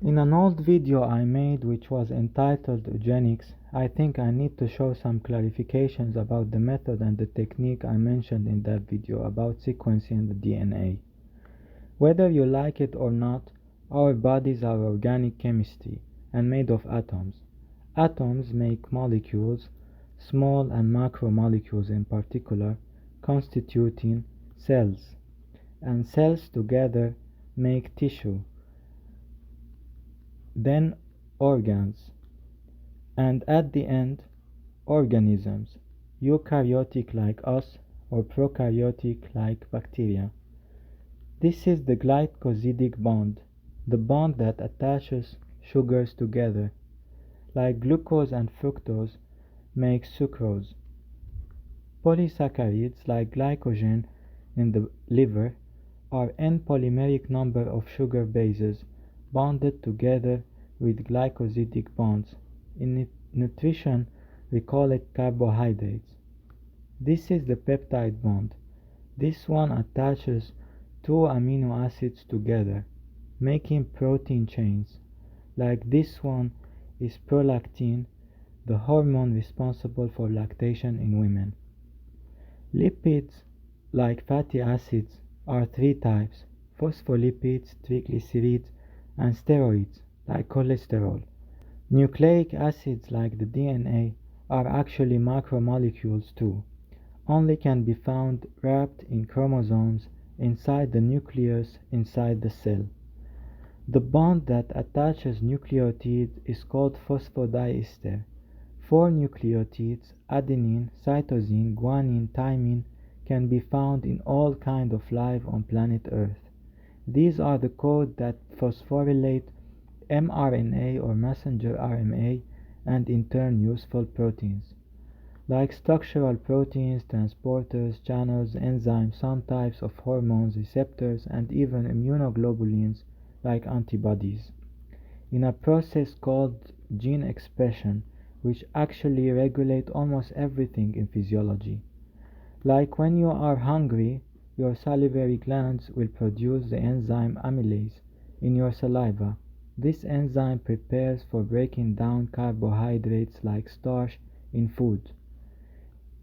In an old video I made which was entitled Eugenics, I think I need to show some clarifications about the method and the technique I mentioned in that video about sequencing the DNA. Whether you like it or not, our bodies are organic chemistry and made of atoms. Atoms make molecules, small and macromolecules in particular, constituting cells, and cells together make tissue, then organs, and at the end, organisms, eukaryotic like us or prokaryotic like bacteria. This is the glycosidic bond, the bond that attaches sugars together, like glucose and fructose make sucrose. Polysaccharides like glycogen in the liver are n-polymeric number of sugar bases bonded together with glycosidic bonds. In nutrition, we call it carbohydrates. This is the peptide bond. This one attaches two amino acids together, making protein chains. Like this one is prolactin, the hormone responsible for lactation in women. Lipids, like fatty acids, are three types: phospholipids, triglycerides, and steroids, like cholesterol. Nucleic acids, like the DNA, are actually macromolecules too, only can be found wrapped in chromosomes inside the nucleus inside the cell. The bond that attaches nucleotides is called phosphodiester. Four nucleotides, adenine, cytosine, guanine, thymine, can be found in all kinds of life on planet Earth. These are the code that phosphorylate mRNA or messenger RNA and in turn useful proteins. Like structural proteins, transporters, channels, enzymes, some types of hormones, receptors, and even immunoglobulins like antibodies. In a process called gene expression, which actually regulate almost everything in physiology. Like when you are hungry, your salivary glands will produce the enzyme amylase in your saliva. This enzyme prepares for breaking down carbohydrates like starch in food.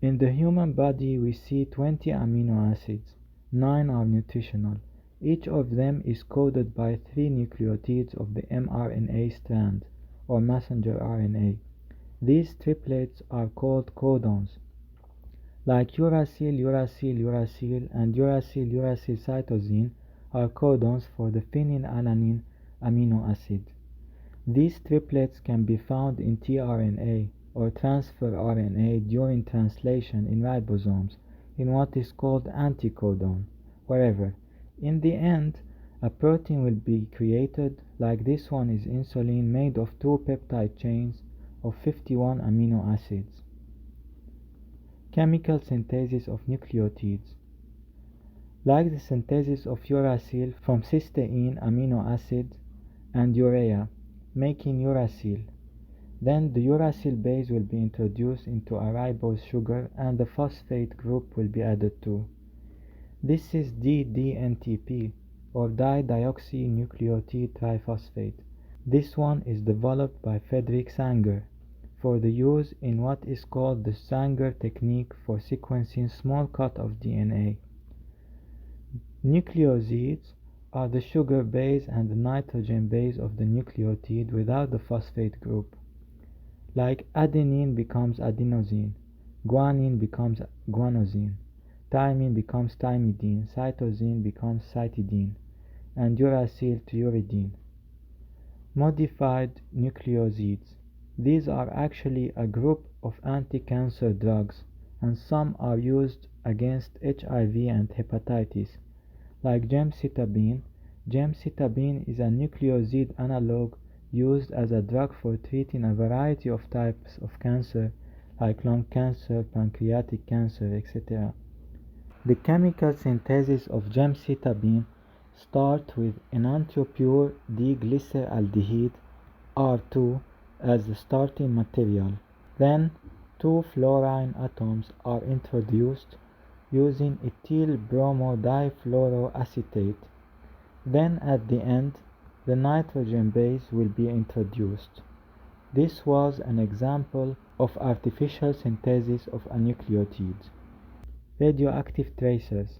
In the human body we see 20 amino acids. 9 are nutritional. Each of them is coded by 3 nucleotides of the mRNA strand, or messenger RNA. These triplets are called codons. Like uracil, uracil, uracil, and uracil, uracil cytosine are codons for the phenylalanine amino acid. These triplets can be found in tRNA or transfer RNA during translation in ribosomes in what is called anticodon, wherever. In the end, a protein will be created, like this one is insulin, made of two peptide chains of 51 amino acids. Chemical synthesis of nucleotides. Like the synthesis of uracil from cysteine amino acid and urea, making uracil. Then the uracil base will be introduced into a ribose sugar and the phosphate group will be added too. This is DDNTP, or didioxynucleotide triphosphate. This one is developed by Frederick Sanger for the use in what is called the Sanger technique for sequencing small cut of DNA. Nucleosides are the sugar base and the nitrogen base of the nucleotide without the phosphate group. Like adenine becomes adenosine, guanine becomes guanosine, thymine becomes thymidine, cytosine becomes cytidine, and uracil to uridine. Modified nucleosides. These are actually a group of anti-cancer drugs, and some are used against HIV and hepatitis, like gemcitabine. Gemcitabine is a nucleoside analog used as a drug for treating a variety of types of cancer, like lung cancer, pancreatic cancer, etc. The chemical synthesis of gemcitabine starts with enantiopure diglyceraldehyde R2 as the starting material. Then two fluorine atoms are introduced using ethyl bromodifluoroacetate. Then at the end, the nitrogen base will be introduced. This was an example of artificial synthesis of a nucleotide. Radioactive tracers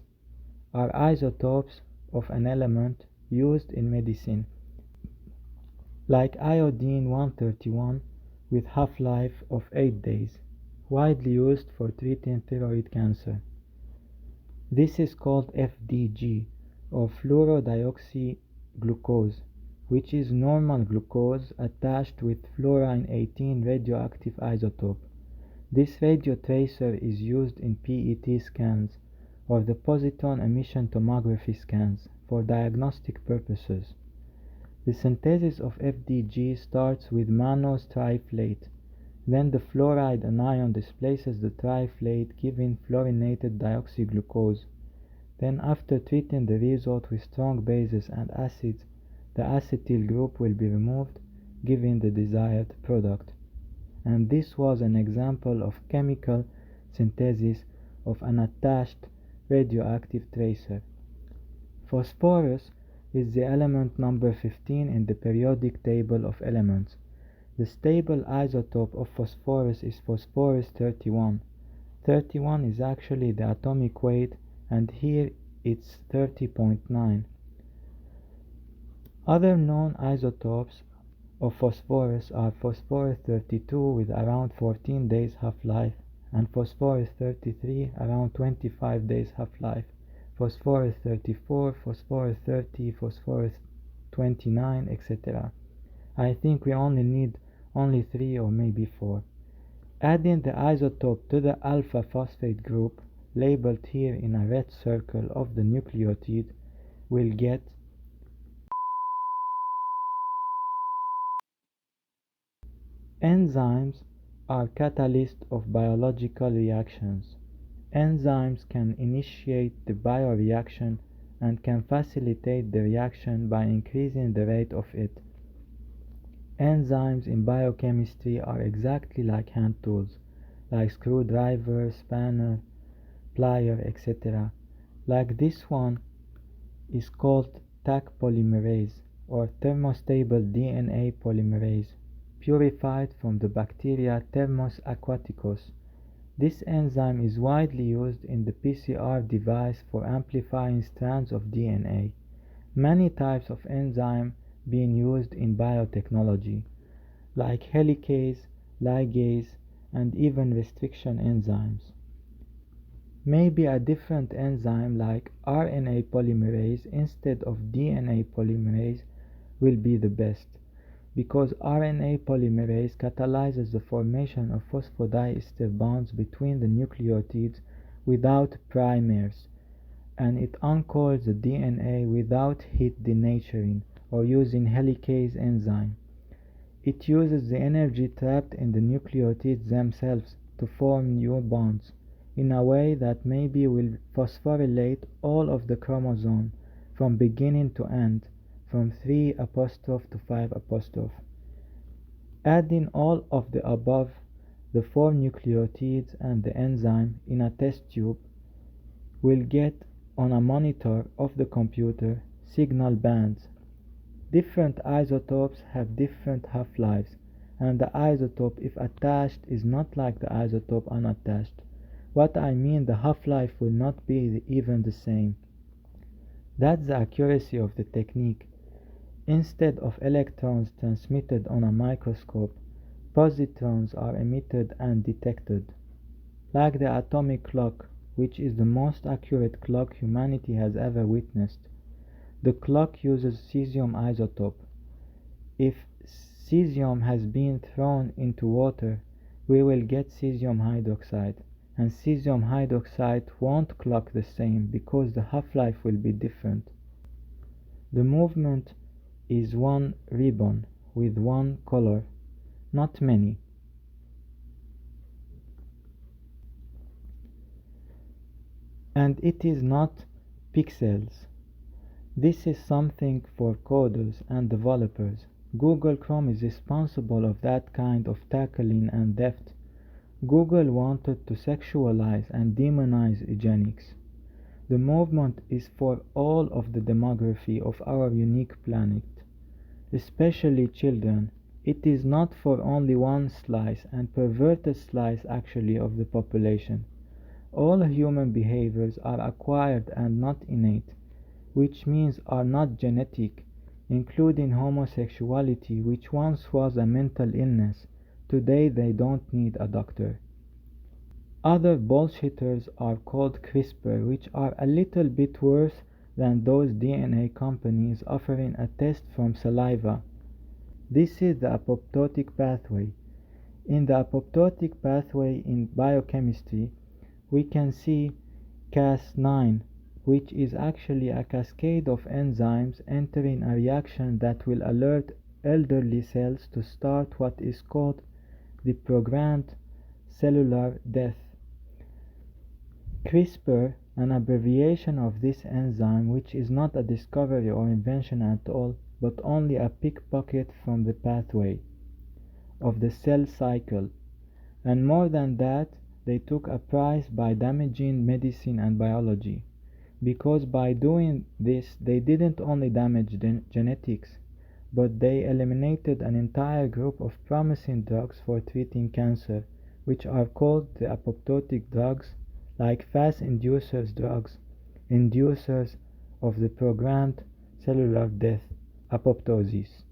are isotopes of an element used in medicine, like iodine-131 with half-life of 8 days, widely used for treating thyroid cancer. This is called FDG, or fluorodeoxyglucose, which is normal glucose attached with fluorine-18 radioactive isotope. This radiotracer is used in PET scans or the positron emission tomography scans for diagnostic purposes. The synthesis of FDG starts with mannose triflate. Then the fluoride anion displaces the triflate, giving fluorinated deoxyglucose. Then, after treating the result with strong bases and acids, the acetyl group will be removed, giving the desired product. And this was an example of chemical synthesis of an attached radioactive tracer. Phosphorus is the element number 15 in the periodic table of elements. The stable isotope of phosphorus is phosphorus 31. 31 is actually the atomic weight, and here it's 30.9. Other known isotopes of phosphorus are phosphorus 32 with around 14 days half-life, and phosphorus 33 around 25 days half-life, phosphorus 34, phosphorus 30, phosphorus 29, etc. I think we only need 3 or maybe 4. Adding the isotope to the alpha phosphate group, labeled here in a red circle of the nucleotide, will get enzymes are catalysts of biological reactions. Enzymes can initiate the bioreaction and can facilitate the reaction by increasing the rate of it. Enzymes in biochemistry are exactly like hand tools, like screwdriver, spanner, plier, etc. Like this one is called Taq polymerase or thermostable DNA polymerase, purified from the bacteria Thermus aquaticus. This enzyme is widely used in the PCR device for amplifying strands of DNA. Many types of enzyme being used in biotechnology, like helicase, ligase, and even restriction enzymes. Maybe a different enzyme like RNA polymerase instead of DNA polymerase will be the best, because RNA polymerase catalyzes the formation of phosphodiester bonds between the nucleotides without primers, and it uncoils the DNA without heat denaturing or using helicase enzyme. It uses the energy trapped in the nucleotides themselves to form new bonds, in a way that maybe will phosphorylate all of the chromosome from beginning to end, from 3' to 5'. Adding all of the above, the 4 nucleotides and the enzyme in a test tube, will get on a monitor of the computer signal bands. Different isotopes have different half-lives, and the isotope if attached is not like the isotope unattached. What I mean, the half-life will not be even the same. That's the accuracy of the technique. Instead of electrons transmitted on a microscope, positrons are emitted and detected. Like the atomic clock, which is the most accurate clock humanity has ever witnessed. The clock uses cesium isotope. If cesium has been thrown into water, we will get cesium hydroxide, and cesium hydroxide won't clock the same because the half-life will be different. The movement is one ribbon with one color, not many. And it is not pixels. This is something for coders and developers. Google Chrome is responsible of that kind of tackling and depth. Google wanted to sexualize and demonize eugenics. The movement is for all of the demography of our unique planet. especially children. It is not for only one slice, and perverted slice actually, of the population. All human behaviors are acquired and not innate, which means are not genetic, including homosexuality, which once was a mental illness. Today they don't need a doctor. Other bullshitters are called CRISPR, which are a little bit worse than those DNA companies offering a test from saliva. This is the apoptotic pathway. In the apoptotic pathway in biochemistry, we can see Cas9, which is actually a cascade of enzymes entering a reaction that will alert elderly cells to start what is called the programmed cellular death. CRISPR, an abbreviation of this enzyme, which is not a discovery or invention at all, but only a pickpocket from the pathway of the cell cycle. And more than that, they took a price by damaging medicine and biology, because by doing this they didn't only damage genetics, but they eliminated an entire group of promising drugs for treating cancer, which are called the apoptotic drugs, like fast inducers drugs, inducers of the programmed cellular death, apoptosis.